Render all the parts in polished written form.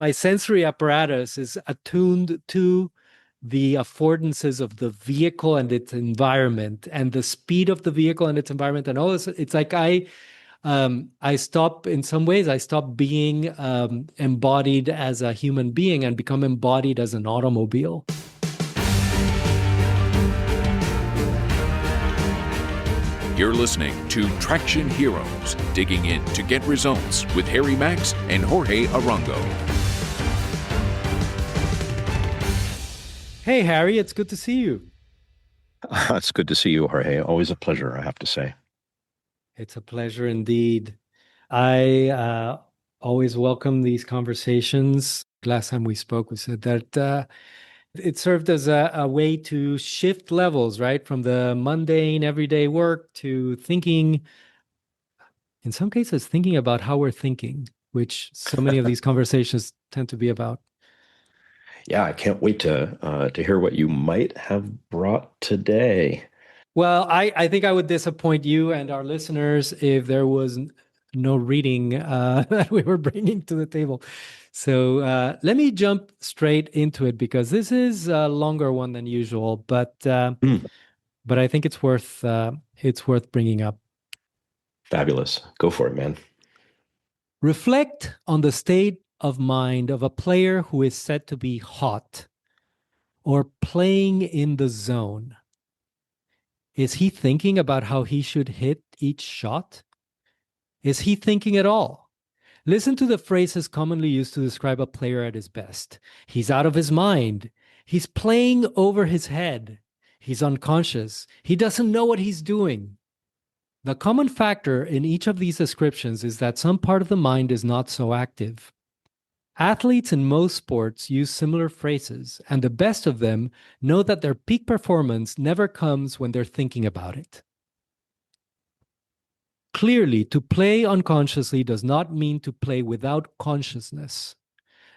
My sensory apparatus is attuned to the affordances of the vehicle and its environment and the speed of the vehicle and its environment and all this. It's like I stop, in some ways, I stop being embodied as a human being and become embodied as an automobile. You're listening to Traction Heroes, digging in to get results with Harry Max and Jorge Arango. Hey, Harry, it's good to see you. It's good to see you, Jorge. Always a pleasure, I have to say. It's a pleasure indeed. I always welcome these conversations. Last time we spoke, we said that it served as a way to shift levels, right? From the mundane, everyday work to thinking, in some cases, thinking about how we're thinking, which so many of these conversations tend to be about. Yeah, I can't wait to hear what you might have brought today. Well, I think I would disappoint you and our listeners if there was no reading that we were bringing to the table. So let me jump straight into it because this is a longer one than usual, Hmm, but I think it's worth bringing up. fabulous. Go for it, man. Reflect on the state of mind of a player who is said to be hot or playing in the zone. Is he thinking about how he should hit each shot? Is he thinking at all? Listen to the phrases commonly used to describe a player at his best. He's out of his mind. He's playing over his head. He's unconscious. He doesn't know what he's doing. The common factor in each of these descriptions is that some part of the mind is not so active. Athletes in most sports use similar phrases, and the best of them know that their peak performance never comes when they're thinking about it. Clearly, to play unconsciously does not mean to play without consciousness.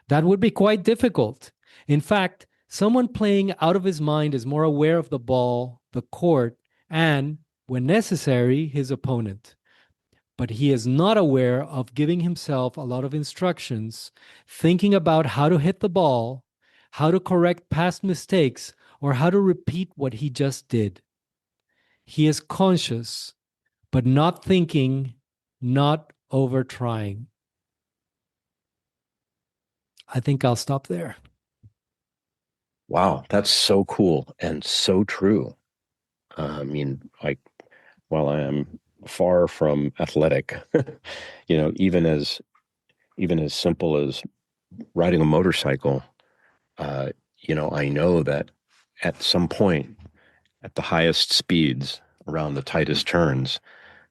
That would be quite difficult. In fact, someone playing out of his mind is more aware of the ball, the court, and, when necessary, his opponent. But he is not aware of giving himself a lot of instructions, thinking about how to hit the ball, how to correct past mistakes, or how to repeat what he just did. He is conscious, but not thinking, not over trying. I think I'll stop there. Wow, that's so cool and so true. Like, while I am far from athletic, even as simple as riding a motorcycle, uh, I know that at some point, at the highest speeds, around the tightest turns,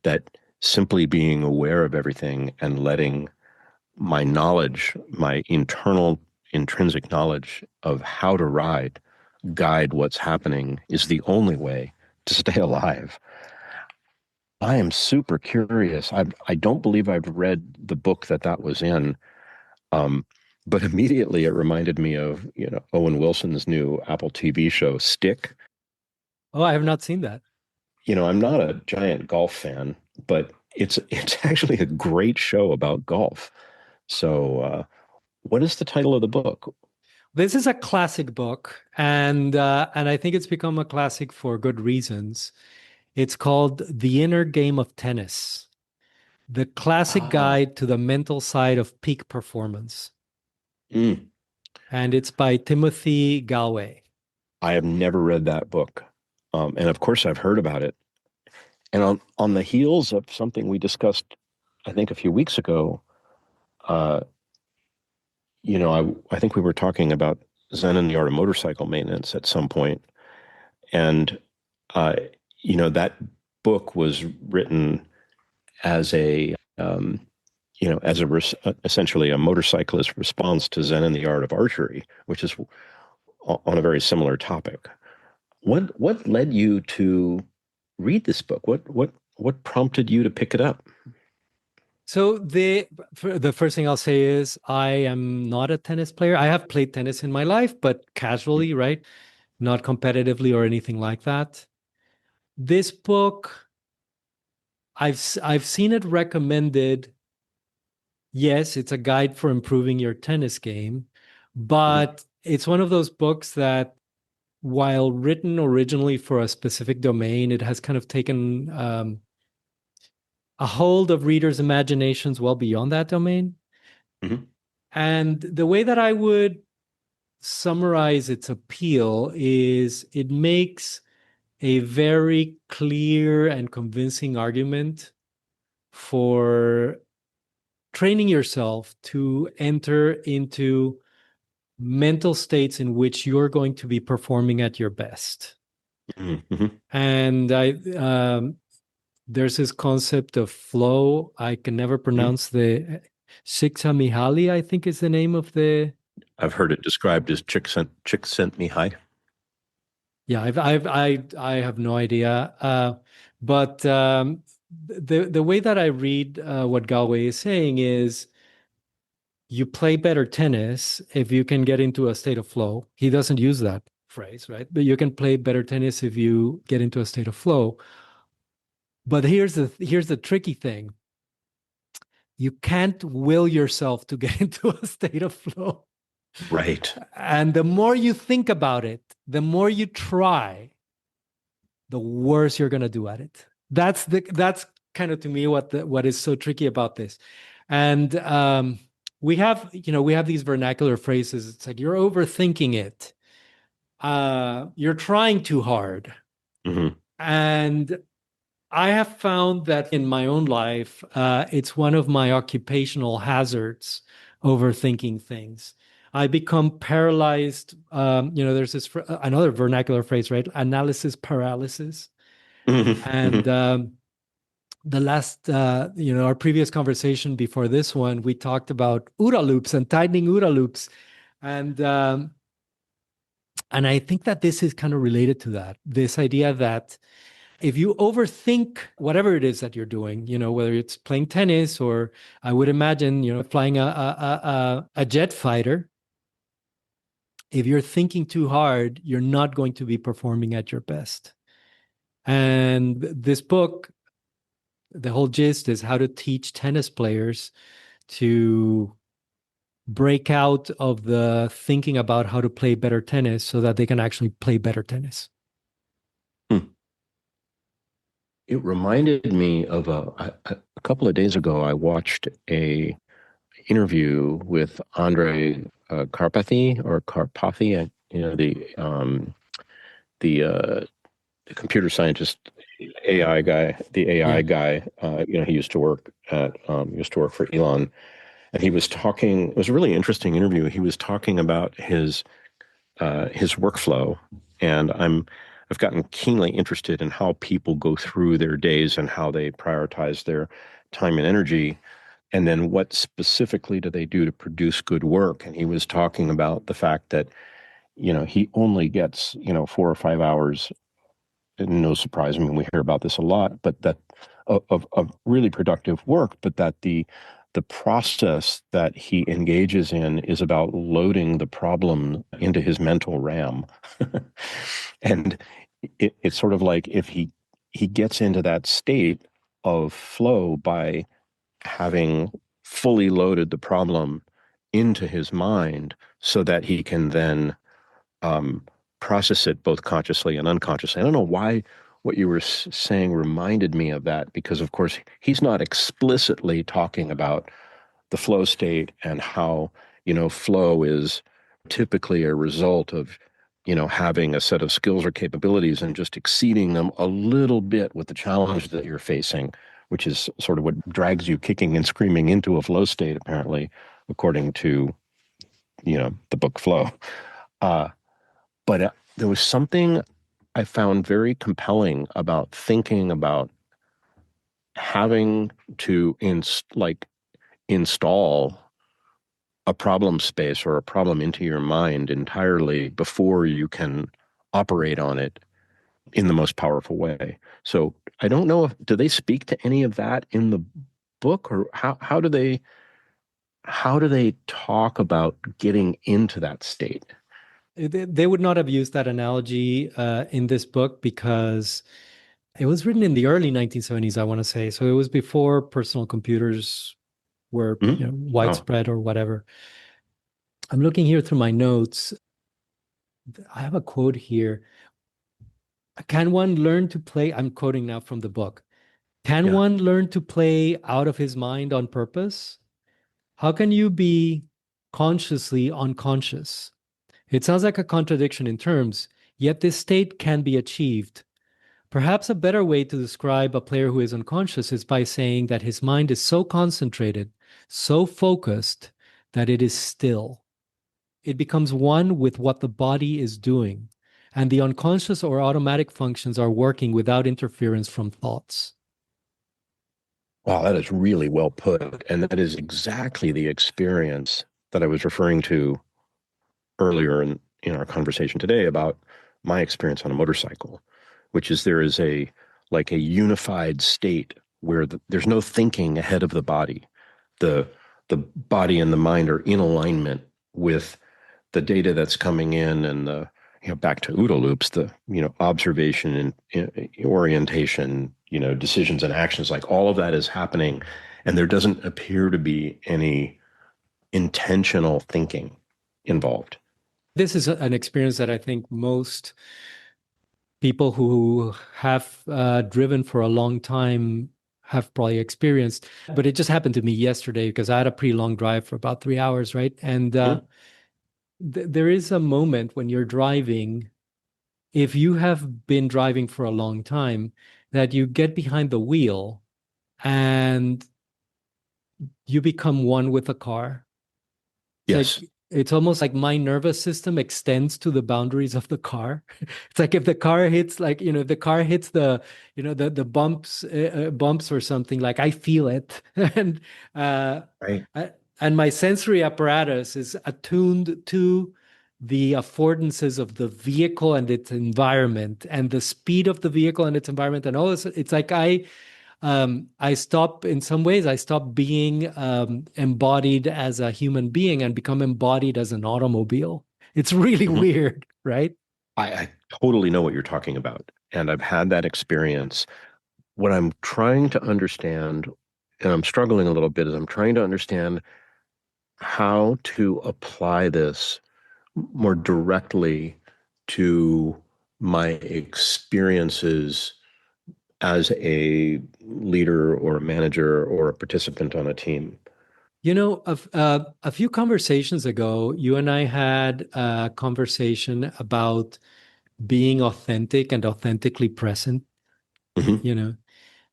that simply being aware of everything and letting my knowledge, my internal intrinsic knowledge of how to ride, guide what's happening is the only way to stay alive. I am super curious. I don't believe I've read the book that was in, um, but immediately it reminded me of Owen Wilson's new Apple TV show Stick. Oh, I have not seen that. I'm not a giant golf fan, but it's actually a great show about golf. So, what is the title of the book? This is a classic book, and I think it's become a classic for good reasons. It's called The Inner Game of Tennis, the classic Ah, guide to the mental side of peak performance. mm, And it's by Timothy Galway. I have never read that book, and of course I've heard about it. And on the heels of something we discussed, I think a few weeks ago, uh, I think we were talking about Zen and the art of motorcycle maintenance at some point, and uh, that book was written as essentially a motorcyclist response to Zen and the art of archery, which is on a very similar topic. What led you to read this book? What prompted you to pick it up? So the first thing I'll say is I am not a tennis player. I have played tennis in my life, but casually, right? Not competitively or anything like that. This book, I've seen it recommended yes, it's a guide for improving your tennis game, Mhm. but it's one of those books that, while written originally for a specific domain, it has kind of taken a hold of readers' imaginations well beyond that domain. Mhm. And the way that I would summarize its appeal is it makes a very clear and convincing argument for training yourself to enter into mental states in which you're going to be performing at your best. Mhm. Mhm. And there's this concept of flow. I can never Mhm. pronounce the Csikszentmihalyi, I think is the name of the. I've heard it described as chick sent me high. Yeah, I have no idea. But the way that I read what Galway is saying is you play better tennis if you can get into a state of flow. He doesn't use that phrase, right? But you can play better tennis if you get into a state of flow. But here's the tricky thing. You can't will yourself to get into a state of flow. Right. And the more you think about it, the more you try, the worse you're going to do at it. That's kind of to me what is so tricky about this. And we have these vernacular phrases. It's like you're overthinking it. You're trying too hard. Mhm. And I have found that in my own life, it's one of my occupational hazards, overthinking things. I become paralyzed. There's another vernacular phrase, right? Analysis paralysis. Mhm. And Mhm. the last, our previous conversation before this one, we talked about OODA loops and tightening OODA loops. And I think that this is kind of related to that. This idea that if you overthink whatever it is that you're doing, whether it's playing tennis or I would imagine, flying a jet fighter, if you're thinking too hard, you're not going to be performing at your best. And this book, the whole gist is how to teach tennis players to break out of the thinking about how to play better tennis so that they can actually play better tennis. Hmm. It reminded me of a couple of days ago. I watched a interview with Andre Karpathy, the computer scientist, AI guy, the AI Yeah. guy. He used to work for Elon, and he was talking. It was a really interesting interview. He was talking about his workflow, and I've gotten keenly interested in how people go through their days and how they prioritize their time and energy, and then what specifically do they do to produce good work. And he was talking about the fact that he only gets 4 or 5 hours. And no surprise, I mean, we hear about this a lot, but that of really productive work, but that the process that he engages in is about loading the problem into his mental RAM. And it's sort of like if he gets into that state of flow by having fully loaded the problem into his mind so that he can then um, process it both consciously and unconsciously. I don't know why what you were saying reminded me of that, because of course he's not explicitly talking about the flow state and how, flow is typically a result of, having a set of skills or capabilities and just exceeding them a little bit with the challenge that you're facing, which is sort of what drags you kicking and screaming into a flow state, apparently, according to, the book Flow. Uh, but there was something I found very compelling about thinking about having to install a problem space or a problem into your mind entirely before you can operate on it in the most powerful way. So I don't know if do they speak to any of that in the book, or how do they talk about getting into that state? They would not have used that analogy in this book because it was written in the early 1970s, I want to say. So it was before personal computers were Wow. widespread or whatever. I'm looking here through my notes. I have a quote here. Can one learn to play? I'm quoting now from the book. Can Yeah. one learn to play out of his mind on purpose? How can you be consciously unconscious? It sounds like a contradiction in terms, yet this state can be achieved. Perhaps a better way to describe a player who is unconscious is by saying that his mind is so concentrated, so focused, that it is still. It becomes one with what the body is doing, and the unconscious or automatic functions are working without interference from thoughts. Wow, that is really well put. And that is exactly the experience that I was referring to earlier in our conversation today about my experience on a motorcycle, which is there is a like a unified state where there's no thinking ahead of the body. The the body and the mind are in alignment with the data that's coming in and the back to OODA loops, the observation and orientation, decisions and actions, like all of that is happening, and there doesn't appear to be any intentional thinking involved. This is an experience that I think most people who have driven for a long time have probably experienced. But it just happened to me yesterday because I had a pretty long drive for about 3 hours, right? And Mhm. there is a moment when you're driving, if you have been driving for a long time, that you get behind the wheel and you become one with the car. It's like Yes. it's almost like my nervous system extends to the boundaries of the car. It's like if the car hits if the car hits the bumps or something, like I feel it. And uh Right. I, and my sensory apparatus is attuned to the affordances of the vehicle and its environment and the speed of the vehicle and its environment and all this. It's like I stop, in some ways, I stop being embodied as a human being and become embodied as an automobile. It's really Mhm. weird, right? I totally know what you're talking about, and I've had that experience. What I'm trying to understand, and I'm struggling a little bit, is I'm trying to understand how to apply this more directly to my experiences as a leader or a manager or a participant on a team. A few conversations ago, you and I had a conversation about being authentic and authentically present, Hmm. you know.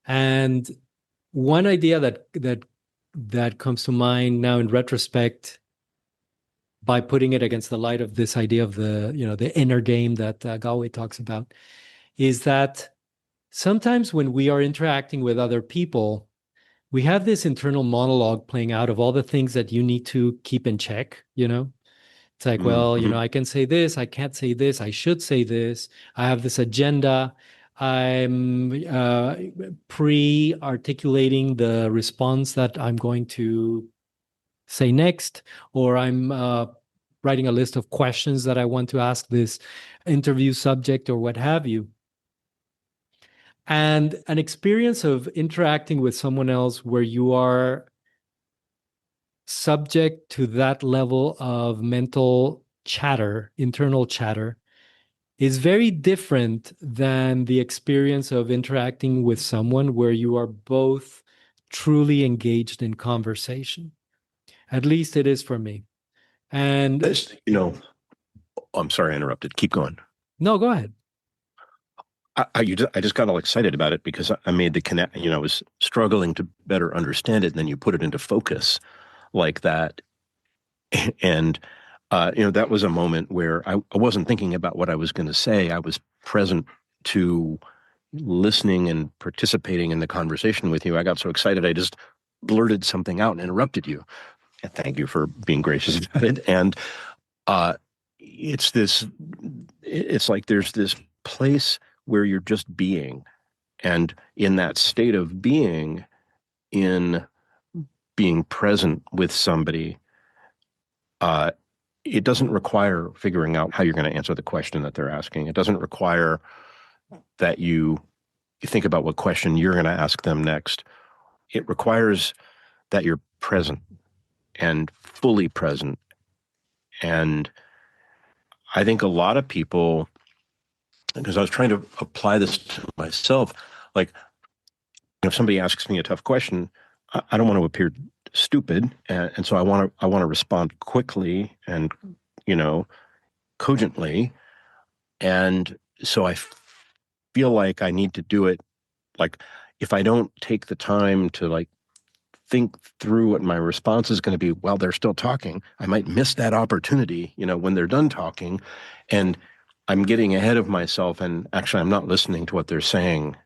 And one idea that comes to mind now in retrospect by putting it against the light of this idea of the inner game that Galway talks about is that sometimes when we are interacting with other people, we have this internal monologue playing out of all the things that you need to keep in check, It's like, well, Hmm. I can say this, I can't say this, I should say this, I have this agenda. I'm pre-articulating the response that I'm going to say next, or I'm writing a list of questions that I want to ask this interview subject or what have you. And an experience of interacting with someone else where you are subject to that level of mental chatter, internal chatter, is very different than the experience of interacting with someone where you are both truly engaged in conversation. At least it is for me. And This, I'm sorry I interrupted. Keep going. no, go ahead. I just got all excited about it because I made the connect. I was struggling to better understand it, and then you put it into focus like that, and that was a moment where I wasn't thinking about what I was going to say. I was present to listening and participating in the conversation with you. I got so excited, I just blurted something out and interrupted you. And thank you for being gracious about it. And uh, it's this, it's like there's this place where you're just being. And in that state of being, in being present with somebody, uh, it doesn't require figuring out how you're going to answer the question that they're asking. It doesn't require that you think about what question you're going to ask them next. It requires that you're present and fully present. And I think a lot of people, because I was trying to apply this to myself, like if somebody asks me a tough question, I don't want to appear stupid, and so I want to respond quickly and you know cogently, and so I feel like I need to do it. Like if I don't take the time to like think through what my response is going to be while they're still talking, I might miss that opportunity, when they're done talking, and I'm getting ahead of myself, and actually I'm not listening to what they're saying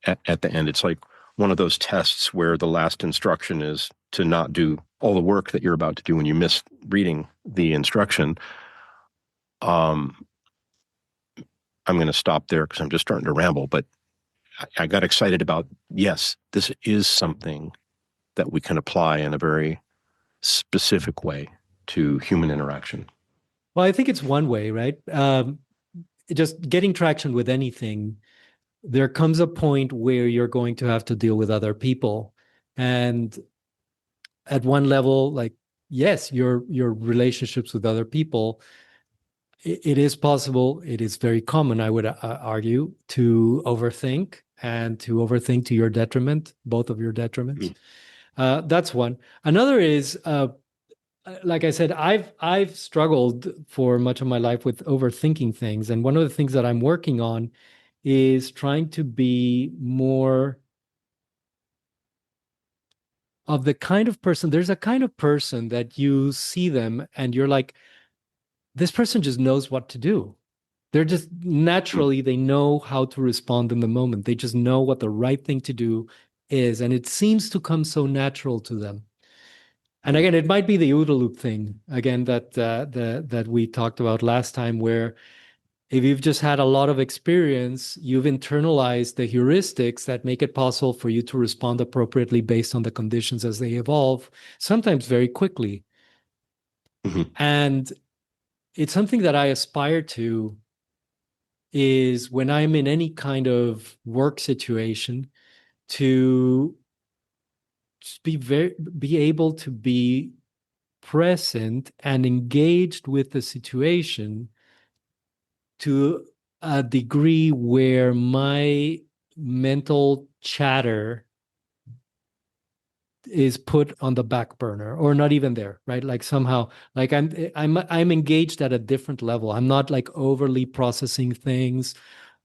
at the end. It's like one of those tests where the last instruction is to not do all the work that you're about to do when you miss reading the instruction. Um, I'm going to stop there because I'm just starting to ramble, but I got excited about, yes, this is something that we can apply in a very specific way to human interaction. Well, I think it's one way, right? Just getting traction with anything, there comes a point where you're going to have to deal with other people. And at one level, like, yes, your relationships with other people, it is possible, it is very common, I would argue, to overthink and to overthink to your detriment, both of your detriments. That's one. Another is, like I said, I've struggled for much of my life with overthinking things, and one of the things that I'm working on is trying to be more of the kind of person. There's a kind of person that you see them and you're like, this person just knows what to do. They're just naturally, they know how to respond in the moment. They just know what the right thing to do is. And it seems to come so natural to them. And again, it might be the OODA loop thing again that we talked about last time, where if you've just had a lot of experience, you've internalized the heuristics that make it possible for you to respond appropriately based on the conditions as they evolve, sometimes very quickly. Mm-hmm. And it's something that I aspire to, is when I'm in any kind of work situation, to be able to be present and engaged with the situation to a degree where my mental chatter is put on the back burner or not even there, right? Like somehow, like I'm engaged at a different level. I'm not like overly processing things,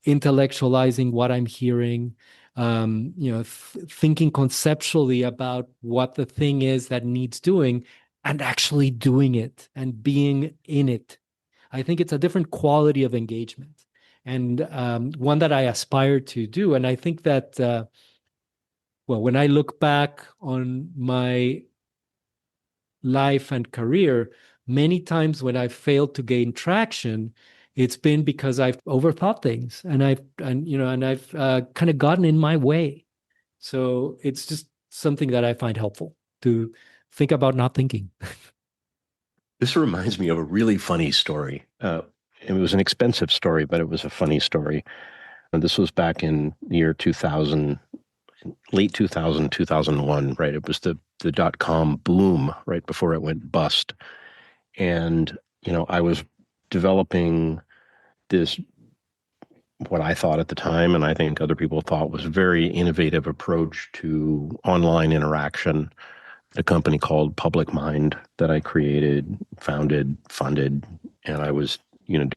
intellectualizing what I'm hearing, thinking conceptually about what the thing is that needs doing, and actually doing it and being in it. I think it's a different quality of engagement, and one that I aspire to do. And I think that, well, when I look back on my life and career, many times when I've failed to gain traction, it's been because I've overthought things, and I've kind of gotten in my way. So it's just something that I find helpful to think about not thinking. This reminds me of a really funny story. It was an expensive story, but it was a funny story. And this was back in the year 2000, late 2000, 2001, right? It was the dot-com boom right before it went bust. And, I was developing this, what I thought at the time, and I think other people thought, was a very innovative approach to online interaction. A company called Public Mind that I created, founded, funded, and I was,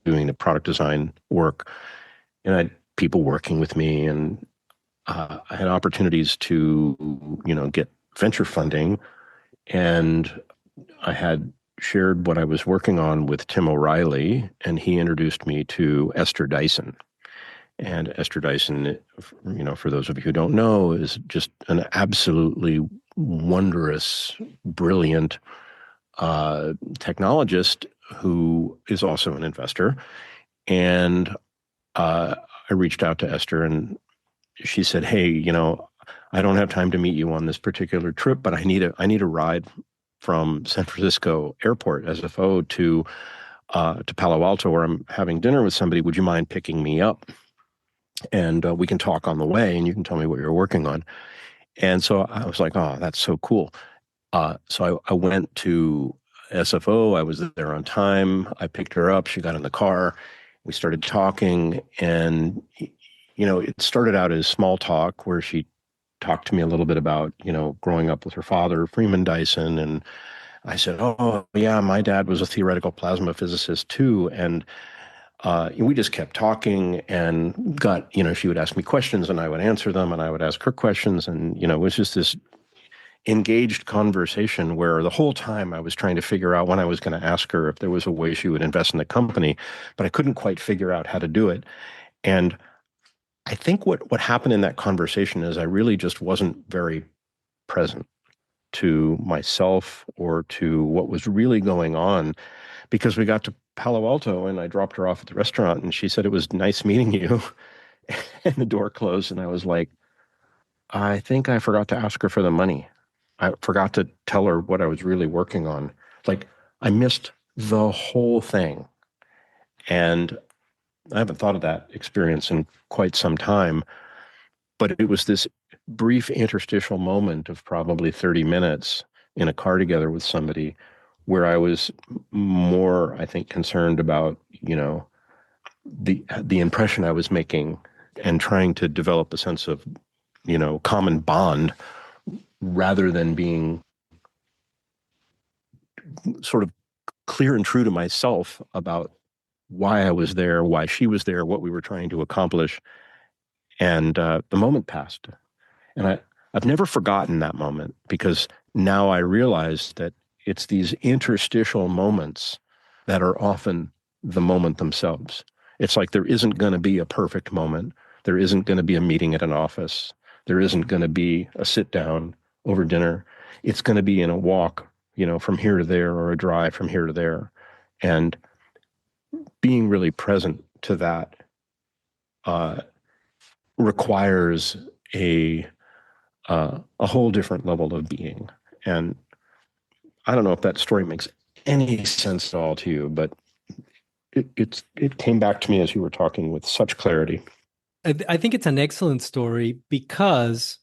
doing the product design work, and I had people working with me, and I had opportunities to, get venture funding, and I had shared what I was working on with Tim O'Reilly, and he introduced me to Esther Dyson. And Esther Dyson, for those of you who don't know, is just an absolutely wondrous, brilliant technologist who is also an investor. And I reached out to Esther, and she said, "Hey, I don't have time to meet you on this particular trip, but I need a ride from San Francisco Airport, SFO, to Palo Alto, where I'm having dinner with somebody. Would you mind picking me up? And we can talk on the way, and you can tell me what you're working on." And so I was like, "Oh, that's so cool." So I went to SFO. I was there on time. I picked her up. She got in the car. We started talking, and it started out as small talk where she talked to me a little bit about, growing up with her father, Freeman Dyson, and I said, "Oh, yeah, my dad was a theoretical plasma physicist too." And we just kept talking and she would ask me questions and I would answer them and I would ask her questions. And, it was just this engaged conversation where the whole time I was trying to figure out when I was going to ask her if there was a way she would invest in the company, but I couldn't quite figure out how to do it. And I think what happened in that conversation is I really just wasn't very present to myself or to what was really going on because we got to Palo Alto and I dropped her off at the restaurant and she said, "It was nice meeting you." And the door closed and I was like, I think I forgot to ask her for the money. I forgot to tell her what I was really working on. Like I missed the whole thing. And I haven't thought of that experience in quite some time, but it was this brief interstitial moment of probably 30 minutes in a car together with somebody where I was more, I think, concerned about, the impression I was making and trying to develop a sense of, common bond rather than being sort of clear and true to myself about why I was there, why she was there, what we were trying to accomplish. And the moment passed. And I've never forgotten that moment because now I realize that it's these interstitial moments that are often the moment themselves. It's like there isn't going to be a perfect moment. There isn't going to be a meeting at an office. There isn't going to be a sit down over dinner. It's going to be in a walk, from here to there or a drive from here to there. And being really present to that uh, requires a whole different level of being. And I don't know if that story makes any sense at all to you, but it came back to me as you were talking with such clarity. I think it's an excellent story because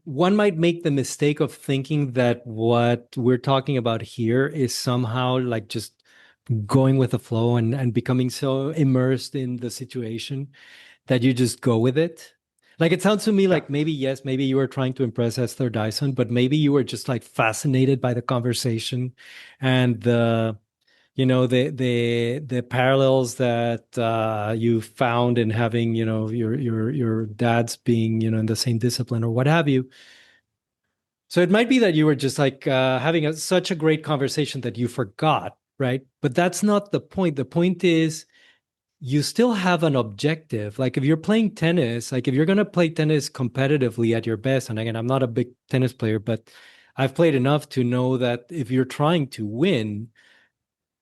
one might make the mistake of thinking that what we're talking about here is somehow like just going with the flow and becoming so immersed in the situation that you just go with it. Like it sounds to me Yeah. like maybe, yes, maybe you were trying to impress Esther Dyson, but maybe you were just like fascinated by the conversation and the parallels that you found in having, your dad's being, in the same discipline or what have you. So it might be that you were just like having such a great conversation that you forgot, right? But that's not the point. The point is you still have an objective. Like if you're playing tennis, like if you're going to play tennis competitively at your best, and again, I'm not a big tennis player, but I've played enough to know that if you're trying to win,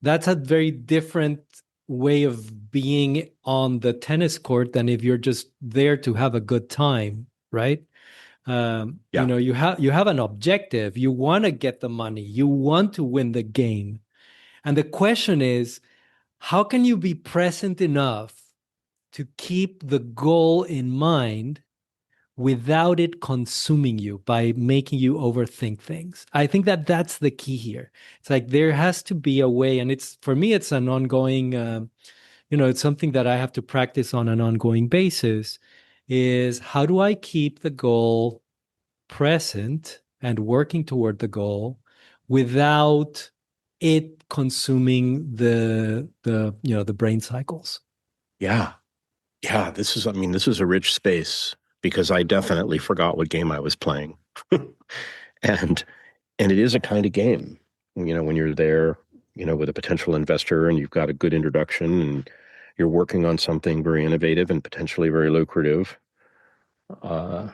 that's a very different way of being on the tennis court than if you're just there to have a good time, right? Yeah. You have an objective. You want to get the money. You want to win the game. And the question is, how can you be present enough to keep the goal in mind without it consuming you by making you overthink things? I think that that's the key here. It's like there has to be a way, and it's for me, it's an ongoing, it's something that I have to practice on an ongoing basis. Is how do I keep the goal present and working toward the goal without it consuming the brain cycles? Yeah. Yeah. This is a rich space because I definitely forgot what game I was playing. And and it is a kind of game, when you're there, with a potential investor and you've got a good introduction and you're working on something very innovative and potentially very lucrative. Uh,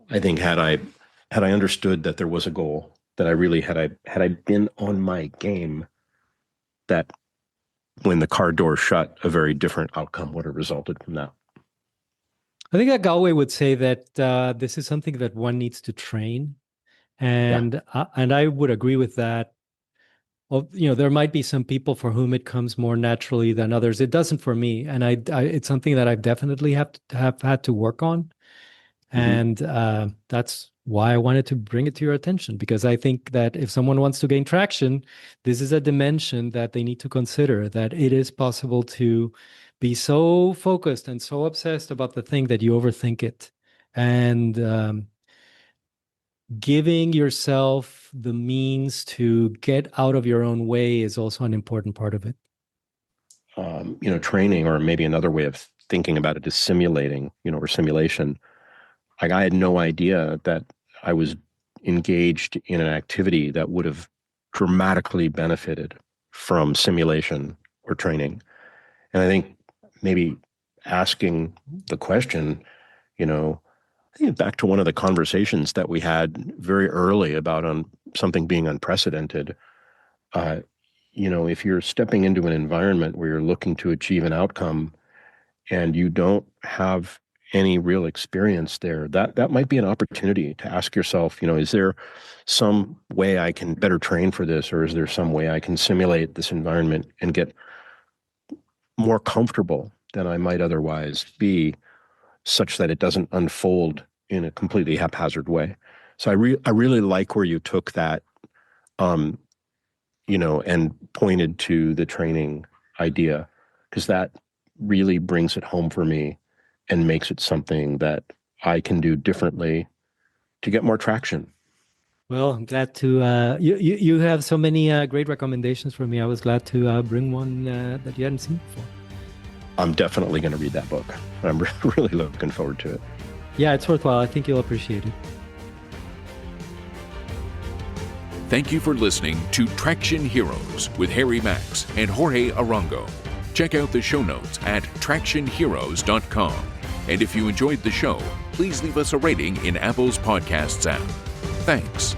I think had I understood that there was a goal, that I really had I been on my game, that when the car door shut, a very different outcome would have resulted from that. I think that Galway would say that this is something that one needs to train, Yeah. and I would agree with that. Well, there might be some people for whom it comes more naturally than others. It doesn't for me, and it's something that I've definitely have had to work on, Hmm. and that's why I wanted to bring it to your attention, because I think that if someone wants to gain traction, this is a dimension that they need to consider, that it is possible to be so focused and so obsessed about the thing that you overthink it. And giving yourself the means to get out of your own way is also an important part of it. Training, or maybe another way of thinking about it, is simulating, or simulation. Like, I had no idea that I was engaged in an activity that would have dramatically benefited from simulation or training. And I think maybe asking the question, I think back to one of the conversations that we had very early about something being unprecedented. If you're stepping into an environment where you're looking to achieve an outcome and you don't have any real experience there, that might be an opportunity to ask yourself, is there some way I can better train for this, or is there some way I can simulate this environment and get more comfortable than I might otherwise be, such that it doesn't unfold in a completely haphazard way. So I really like where you took that, and pointed to the training idea, because that really brings it home for me and makes it something that I can do differently to get more traction. Well, I'm glad to, you have so many great recommendations for me. I was glad to bring one that you hadn't seen before. I'm definitely going to read that book. I'm really looking forward to it. Yeah, it's worthwhile. I think you'll appreciate it. Thank you for listening to Traction Heroes with Harry Max and Jorge Arango. Check out the show notes at tractionheroes.com. And if you enjoyed the show, please leave us a rating in Apple's Podcasts app. Thanks.